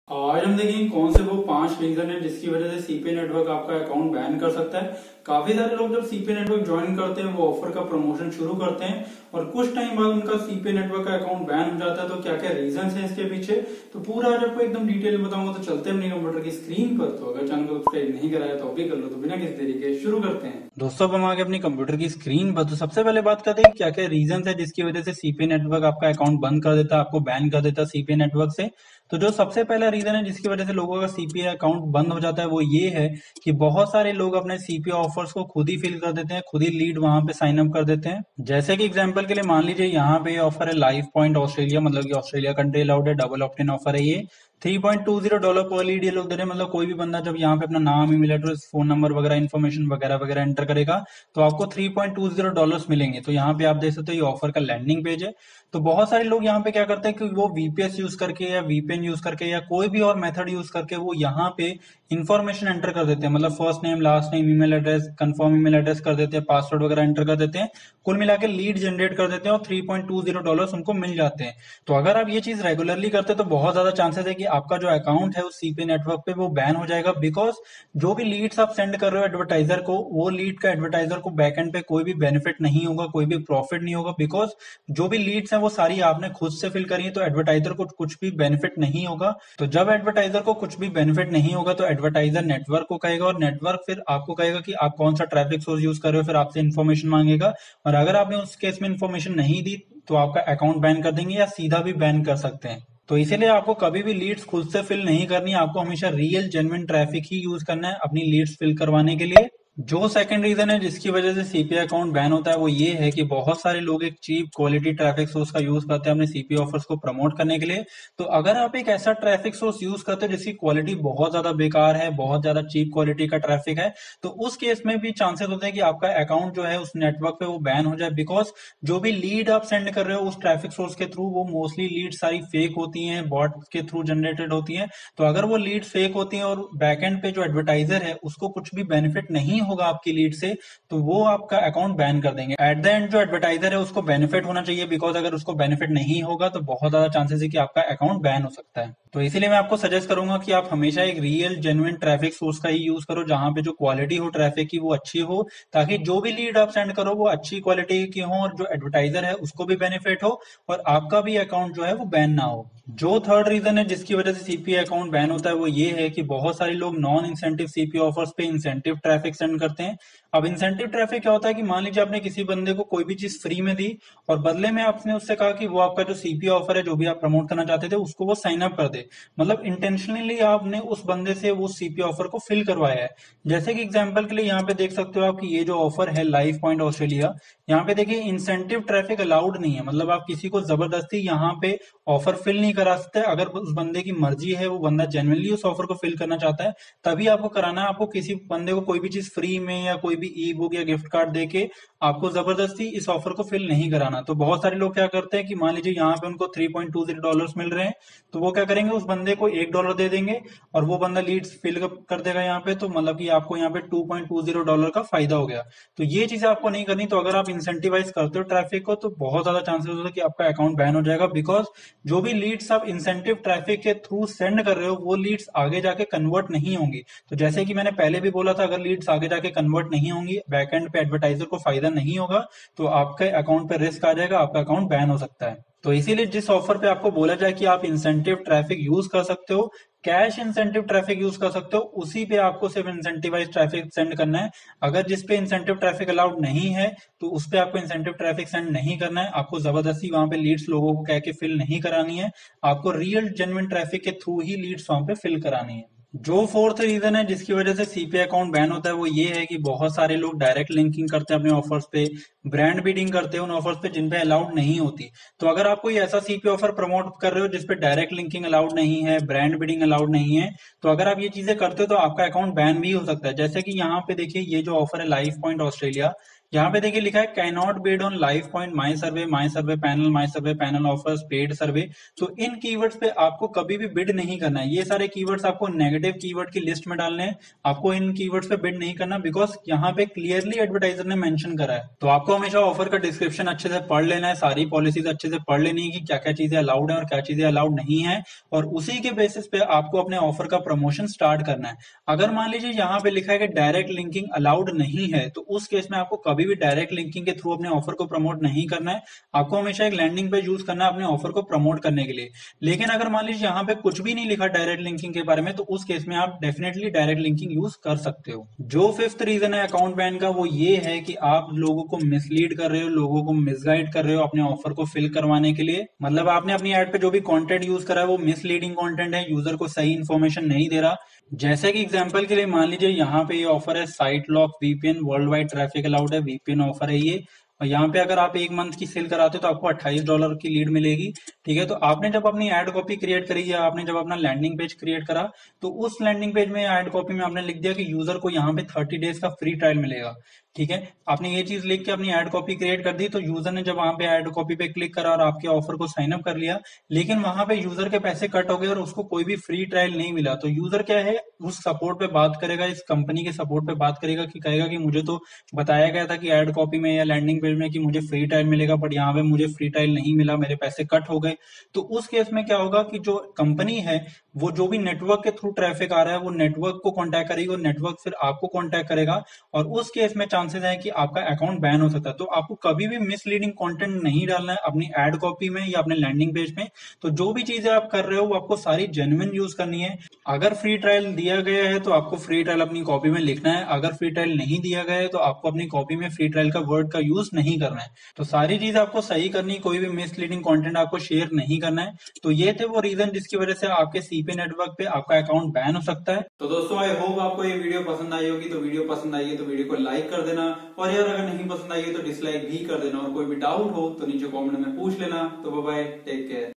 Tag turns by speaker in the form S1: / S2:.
S1: आज हम देखेंगे कौन से वो 5 रीजन है जिसकी वजह से सीपीए नेटवर्क आपका अकाउंट बैन कर सकता है। काफी सारे लोग जब सीपीए नेटवर्क ज्वाइन करते हैं वो ऑफर का प्रमोशन शुरू करते हैं और कुछ टाइम बाद उनका सीपीए नेटवर्क का अकाउंट बैन हो जाता है। तो क्या क्या रीजन है इसके पीछे, तो पूरा आज आपको एकदम डिटेल में बताऊंगा। तो चलते हैं अपने कंप्यूटर की स्क्रीन पर। तो अगर चैनल को सब्सक्राइब नहीं कराया तो अभी कर लो। तो बिना किसी देरी के शुरू करते हैं। दोस्तों अब हम आगे अपनी कंप्यूटर की स्क्रीन पर। तो सबसे पहले बात करते हैं क्या क्या रीजन है जिसकी वजह से सीपीए नेटवर्क आपका अकाउंट बंद कर देता है, आपको बैन कर देता है सीपीए नेटवर्क से। तो जो सबसे पहला रीजन है जिसकी वजह से लोगों का सीपीए अकाउंट बंद हो जाता है वो ये है कि बहुत सारे लोग अपने सीपीए ऑफर्स को खुद ही फिल कर देते हैं, खुद ही लीड वहां पे साइन अप कर देते हैं। जैसे कि एग्जांपल के लिए मान लीजिए यहाँ पे ऑफर है लाइफ पॉइंट ऑस्ट्रेलिया, मतलब कि ऑस्ट्रेलिया कंट्री अलाउड है, डबल ऑप्ट-इन ऑफर है ये। $3.20 पर लीड ये लोग दे रहे हैं। मतलब कोई भी बंदा जब यहाँ पे अपना नाम, ईमेल एड्रेस, फोन नंबर वगैरह इन्फॉर्मेशन वगैरह वगैरह एंटर करेगा तो आपको $3.20 मिलेंगे। तो यहाँ पे आप देख सकते हो ये ऑफर का लैंडिंग पेज है। तो बहुत सारे लोग यहाँ पे क्या करते हैं कि वो वीपीएस यूज करके या वीपीएन यूज करके या कोई भी और मेथड यूज करके वो यहाँ पे इन्फॉर्मेशन एंटर कर देते हैं। मतलब first name, last name, email address, confirm email address कर देते हैं, पासवर्ड वगैरह एंटर कर देते हैं, कुल मिला के लीड जनरेट कर देते हैं और $3.20 उनको मिल जाते हैं। तो अगर आप ये चीज रेगुलरली करते हैं तो बहुत ज्यादा चांसेस है कि आपका जो अकाउंट है उस सीपी नेटवर्क पे वो बैन हो जाएगा। बिकॉज जो भी लीड्स आप सेंड कर रहे हो एडवर्टाइजर को, वो लीड का एडवर्टाइजर को बैकएंड पे कोई भी बेनिफिट नहीं होगा, कोई भी प्रॉफिट नहीं होगा। बिकॉज जो भी लीड्स हैं वो सारी आपने खुद से फिल करी है, तो एडवर्टाइजर को कुछ भी बेनिफिट नहीं होगा। तो जब एडवर्टाइजर को कुछ भी बेनिफिट नहीं होगा तो एडवर्टाइजर नेटवर्क को कहेगा और नेटवर्क फिर आपको कहेगा कि आप कौन सा ट्रैफिक सोर्स यूज कर रहे हो, फिर आपसे इन्फॉर्मेशन मांगेगा। और अगर आपने उस केस में इन्फॉर्मेशन नहीं दी तो आपका अकाउंट बैन कर देंगे या सीधा भी बैन कर सकते हैं। तो इसीलिए आपको कभी भी लीड्स खुद से फिल नहीं करनी, आपको हमेशा रियल जेन्युइन ट्रैफिक ही यूज करना है अपनी लीड्स फिल करवाने के लिए। जो सेकंड रीजन है जिसकी वजह से सीपीए अकाउंट बैन होता है वो ये है कि बहुत सारे लोग एक चीप क्वालिटी ट्रैफिक सोर्स का यूज करते हैं अपने सीपीए ऑफर्स को प्रमोट करने के लिए। तो अगर आप एक ऐसा ट्रैफिक सोर्स यूज करते हो जिसकी क्वालिटी बहुत ज्यादा बेकार है, बहुत ज्यादा चीप क्वालिटी का ट्रैफिक है, तो उस केस में भी चांसेस होते हैं कि आपका अकाउंट जो है उस नेटवर्क पे वो बैन हो जाए। बिकॉज जो भी लीड आप सेंड कर रहे हो उस ट्रैफिक सोर्स के थ्रू, वो मोस्टली लीड सारी फेक होती हैं, बॉट के थ्रू जनरेटेड होती हैं। तो अगर वो लीड फेक होती हैं और बैकएंड पे जो एडवर्टाइजर है उसको कुछ भी बेनिफिट नहीं होगा आपकी लीड से, तो वो आपका अकाउंट बैन कर देंगे। एट द एंड जो एडवर्टाइजर है उसको बेनिफिट होना चाहिए, बिकॉज अगर उसको बेनिफिट नहीं होगा तो बहुत ज्यादा चांसेस है कि आपका अकाउंट बैन हो सकता है। तो इसीलिए मैं आपको सजेस्ट करूंगा कि आप हमेशा एक रियल जेन्युइन ट्रैफिक सोर्स का ही यूज करो, जहां पे जो क्वालिटी हो ट्रैफिक की वो अच्छी हो, ताकि जो भी लीड आप सेंड करो वो अच्छी क्वालिटी की हो और जो एडवर्टाइजर है उसको भी बेनिफिट हो और आपका भी अकाउंट जो है वो बैन ना हो। जो थर्ड रीजन है जिसकी वजह से सीपीए अकाउंट बैन होता है वो ये है कि बहुत सारे लोग नॉन इंसेंटिव सीपीए ऑफर्स पे इंसेंटिव ट्रैफिक सेंड करते हैं। अब इंसेंटिव ट्रैफिक क्या होता है कि मान लीजिए आपने किसी बंदे को कोई भी चीज फ्री में दी और बदले में आपने उससे कहा कि वो आपका जो सीपीए ऑफर है जो भी आप प्रमोट करना चाहते थे उसको वो साइन अप कर दे। मतलब इंटेंशनली आपने उस बंदे से वो सीपीए ऑफर को फिल करवाया है। जैसे कि एग्जांपल के लिए यहाँ पे देख सकते हो आप कि ये जो ऑफर है लाइफ पॉइंट ऑस्ट्रेलिया, यहाँ पे देखिए इंसेंटिव ट्रैफिक अलाउड नहीं है। मतलब आप किसी को जबरदस्ती यहाँ पे ऑफर फिल नहीं करा सकते। अगर उस बंदे की मर्जी है, वो बंदा जेन्युइनली उस ऑफर को फिल करना चाहता है, तभी आपको कराना है। आपको किसी बंदे को कोई भी चीज फ्री में या कोई भी ई बुक या गिफ्ट कार्ड देके आपको जबरदस्ती इस ऑफर को फिल नहीं कराना। तो बहुत सारे लोग क्या करते हैं कि मान लीजिए यहाँ पे उनको $3.20 मिल रहे हैं, तो वो क्या करेंगे, उस बंदे को $1 दे देंगे और वो बंदा लीड्स फिल कर देगा यहाँ पे। तो मतलब कि आपको यहाँ पे $2.20 का फायदा हो गया। तो ये चीजें आपको नहीं करनी। तो अगर आप इंसेंटिवाइज करते हो ट्रैफिक को तो बहुत ज्यादा चांसेस होता है कि आपका अकाउंट बैन हो जाएगा। बिकॉज जो भी लीड्स आप इंसेंटिव ट्रैफिक के थ्रू सेंड कर रहे हो वो लीड्स आगे जाके कन्वर्ट नहीं होंगी। तो जैसे कि मैंने पहले भी बोला था, अगर लीड्स आगे जाके कन्वर्ट नहीं होंगी, बैकएंड पे एडवर्टाइजर को फायदा नहीं होगा, तो आपके अकाउंट पे रिस्क आ जाएगा, आपका अकाउंट बैन हो सकता है। तो इसीलिए जिस ऑफर पे आपको बोला जाए कि आप इंसेंटिव ट्रैफिक यूज कर सकते हो, कैश इंसेंटिव ट्रैफिक यूज कर सकते हो, उसी पे आपको सिर्फ इंसेंटिवाइज ट्रैफिक सेंड करना है। अगर जिस पे इंसेंटिव ट्रैफिक अलाउड नहीं है तो उस पे आपको इंसेंटिव ट्रैफिक सेंड नहीं करना है। आपको जबरदस्ती वहां पे लीड्स लोगों को कह के फिल नहीं करानी है। आपको रियल जेन्युइन ट्रैफिक के थ्रू ही लीड्स वहां पे फिल करानी है। जो फोर्थ रीजन है जिसकी वजह से सीपीए अकाउंट बैन होता है वो ये है कि बहुत सारे लोग डायरेक्ट लिंकिंग करते हैं अपने ऑफर्स पे, ब्रांड बिडिंग करते हैं उन ऑफर्स पे जिन पे अलाउड नहीं होती। तो अगर आप कोई ऐसा सीपीए ऑफर प्रमोट कर रहे हो जिसपे डायरेक्ट लिंकिंग अलाउड नहीं है, ब्रांड बिडिंग अलाउड नहीं है, तो अगर आप ये चीजें करते हो तो आपका अकाउंट बैन भी हो सकता है। जैसे कि यहाँ पे देखिए ये जो ऑफर है लाइफ पॉइंट ऑस्ट्रेलिया, यहाँ पे देखिए लिखा है can not bid on live point, my survey panel offers, paid survey. तो इन कीवर्ड्स पे आपको कभी भी बिड नहीं करना है। ये सारे कीवर्ड्स आपको नेगेटिव कीवर्ड की लिस्ट में डालने हैं। आपको इन कीवर्ड्स पे बिड नहीं करना, बिकॉज यहाँ पे क्लियरली एडवर्टाइजर ने मेंशन करा है। तो आपको हमेशा ऑफर का डिस्क्रिप्शन अच्छे से पढ़ लेना है, सारी पॉलिसीज अच्छे से पढ़ लेनी है कि क्या क्या चीजें अलाउड है और क्या चीजें अलाउड नहीं है, और उसी के बेसिस पे आपको अपने ऑफर का प्रमोशन स्टार्ट करना है। अगर मान लीजिए यहाँ पे लिखा है कि डायरेक्ट लिंकिंग अलाउड नहीं है, तो उस केस में आपको कभी भी डायरेक्ट लिंकिंग के थ्रू अपने ऑफर को प्रमोट नहीं करना है। आपको हमेशा एक लैंडिंग पेज यूज करना है अपने ऑफर को प्रमोट करने के लिए। लेकिन अगर मान लीजिए यहाँ पे कुछ भी नहीं लिखा डायरेक्ट लिंकिंग के बारे में, तो उस केस में आप डेफिनेटली डायरेक्ट लिंकिंग यूज कर सकते हो। जो फिफ्थ रीजन है अकाउंट बैन का, वो ये है कि आप लोगों को मिसलीड कर रहे हो, लोगों को मिसगाइड कर रहे हो अपने ऑफर को फिल करवाने के लिए। मतलब आपने अपनी एड पे जो भी कंटेंट यूज करा है वो मिसलीडिंग कंटेंट है, यूजर को सही इन्फॉर्मेशन नहीं दे रहा। जैसे कि एग्जांपल के लिए मान लीजिए यहाँ पे ये ऑफर है site lock VPN, world wide traffic allowed है, वीपीएन ऑफर है ये। और यहाँ पे अगर आप एक मंथ की सेल कराते हो तो आपको $28 की लीड मिलेगी। ठीक है, तो आपने जब अपनी एड कॉपी क्रिएट करी या आपने जब अपना लैंडिंग पेज क्रिएट करा, तो उस लैंडिंग पेज में एड कॉपी में आपने लिख दिया कि यूजर को यहाँ पे 30 डेज का फ्री ट्रायल मिलेगा। ठीक है, आपने ये चीज लिख के अपनी एड कॉपी क्रिएट कर दी, तो यूजर ने जब वहां पे एड कॉपी पे क्लिक करा और आपके ऑफर को साइन अप कर लिया, लेकिन वहां पे यूजर के पैसे कट हो गए और उसको कोई भी फ्री ट्रायल नहीं मिला, तो यूजर क्या है, उस सपोर्ट पे बात करेगा, इस कंपनी के सपोर्ट पे बात करेगा कि कहेगा कि मुझे तो बताया गया था कि एड कॉपी में या लैंडिंग पेज में कि मुझे फ्री ट्रायल मिलेगा, बट यहाँ पे मुझे फ्री ट्रायल नहीं मिला, मेरे पैसे कट हो गए। तो उस केस में क्या होगा कि जो कंपनी है वो जो भी नेटवर्क के थ्रू ट्रैफिक आ रहा है वो नेटवर्क को कांटेक्ट करेगी और नेटवर्क फिर आपको कांटेक्ट करेगा, और उस केस में चांसेस है कि आपका अकाउंट बैन हो सकता है। तो आपको कभी भी मिसलीडिंग कंटेंट नहीं डालना है अपनी एड कॉपी में या अपने लैंडिंग पेज में। तो जो भी चीजें आप कर रहे हो वो आपको सारी जेन्युइन यूज करनी है। अगर फ्री ट्रायल दिया गया है तो आपको फ्री ट्रायल अपनी कॉपी में लिखना है, अगर फ्री ट्रायल नहीं दिया गया है तो आपको अपनी कॉपी में फ्री ट्रायल का वर्ड का यूज नहीं करना है। तो सारी चीज आपको सही करनी, कोई भी मिसलीडिंग कंटेंट आपको शेयर नहीं करना है। तो ये थे वो रीजन जिसकी वजह से आपके सीपी नेटवर्क पे आपका अकाउंट बैन हो सकता है। तो दोस्तों आई होप आपको ये वीडियो पसंद आई होगी। तो वीडियो पसंद आई है तो वीडियो को लाइक कर देना, और यार अगर नहीं पसंद आई है तो डिसलाइक भी कर देना, और कोई भी डाउट हो तो नीचे कमेंट में पूछ लेना। तो बाय बाय, टेक केयर।